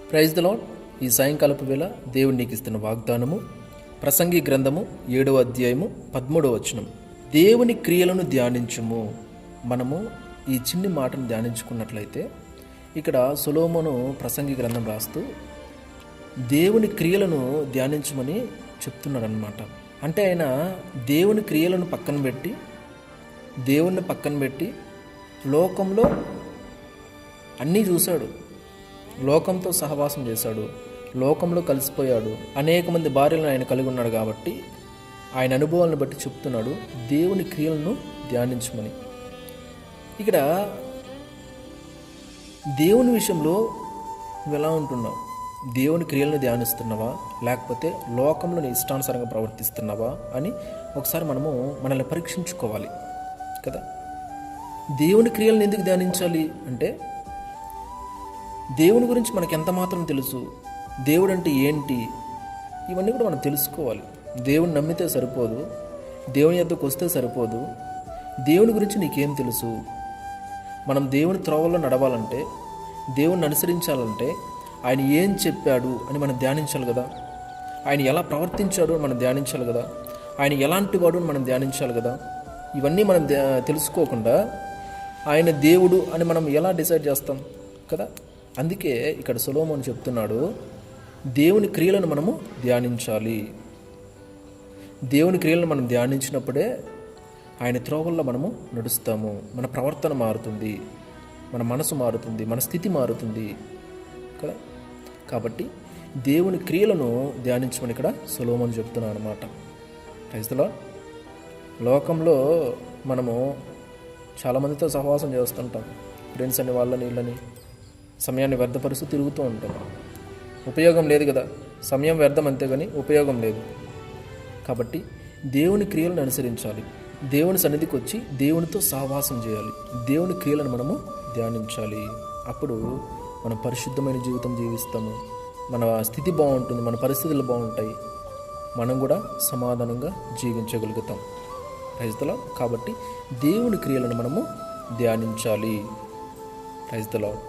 Praise the lord. ఈ సాయంకాలపు వేళ దేవుడు నీకు ఇస్తున్న వాగ్దానము ప్రసంగి గ్రంథము 7వ అధ్యాయము 13వ వచనం. దేవుని క్రియలను ధ్యానించుము. మనము ఈ చిన్ని మాటను ధ్యానించుకున్నట్లయితే ఇక్కడ సొలొమోను ప్రసంగి గ్రంథం రాస్తూ దేవుని క్రియలను ధ్యానించమని చెప్తున్నాడు అన్నమాట. అంటే ఆయన దేవుని క్రియలను దేవుణ్ణి పక్కన పెట్టి లోకంలో అన్నీ చూశాడు, లోకంతో సహవాసం చేశాడు, లోకంలో కలిసిపోయాడు, అనేక మంది భార్యలను ఆయన కలిగి ఉన్నాడు. కాబట్టి ఆయన అనుభవాలను బట్టి చెప్తున్నాడు దేవుని క్రియలను ధ్యానించమని. ఇక్కడ దేవుని విషయంలో నువ్వు ఎలా ఉంటున్నావు? దేవుని క్రియలను ధ్యానిస్తున్నావా, లేకపోతే లోకంలో నీ ఇష్టానుసారంగా ప్రవర్తిస్తున్నావా అని ఒకసారి మనల్ని పరీక్షించుకోవాలి కదా. దేవుని క్రియలను ఎందుకు ధ్యానించాలి అంటే, దేవుని గురించి మనకు ఎంత మాత్రం తెలుసు, దేవుడు అంటే ఏంటి, ఇవన్నీ కూడా మనం తెలుసుకోవాలి. దేవుని నమ్మితే సరిపోదు, దేవుని యొద్దకు వస్తే సరిపోదు. దేవుని గురించి నీకేం తెలుసు? మనం దేవుని త్రోవల్లో నడవాలంటే, దేవుని అనుసరించాలంటే ఆయన ఏం చెప్పాడు అని మనం ధ్యానించాలి కదా. ఆయన ఎలా ప్రవర్తించాడు అని మనం ధ్యానించాలి కదా. ఆయన ఎలాంటి వాడు అని మనం ధ్యానించాలి కదా. ఇవన్నీ మనం తెలుసుకోకుండా ఆయన దేవుడు అని మనం ఎలా డిసైడ్ చేస్తాం కదా. అందుకే ఇక్కడ సొలొమోను చెప్తున్నాడు, దేవుని క్రియలను మనము ధ్యానించాలి. దేవుని క్రియలను మనం ధ్యానించినప్పుడే ఆయన త్రోవల్లో మనము నడుస్తాము. మన ప్రవర్తన మారుతుంది, మన మనసు మారుతుంది, మన స్థితి మారుతుంది కదా. కాబట్టి దేవుని క్రియలను ధ్యానించమని ఇక్కడ సొలొమోను చెప్తున్నాడు అన్నమాట. Praise the Lord. లోకంలో మనము చాలామందితో సహవాసం చేస్తుంటాం, ఫ్రెండ్స్ అని వాళ్ళని వీళ్ళని, సమయాన్ని వ్యర్థపరుస్తూ తిరుగుతూ ఉంటాం. ఉపయోగం లేదు కదా, సమయం వ్యర్థం అంతేగాని ఉపయోగం లేదు. కాబట్టి దేవుని క్రియలను అనుసరించాలి, దేవుని సన్నిధికి వచ్చి దేవునితో సహవాసం చేయాలి, దేవుని క్రియలను మనము ధ్యానించాలి. అప్పుడు మనం పరిశుద్ధమైన జీవితం జీవిస్తాము, మన స్థితి బాగుంటుంది, మన పరిస్థితులు బాగుంటాయి, మనం కూడా సమాధానంగా జీవించగలుగుతాం. Praise the lord. కాబట్టి దేవుని క్రియలను మనము ధ్యానించాలి. Praise the lord.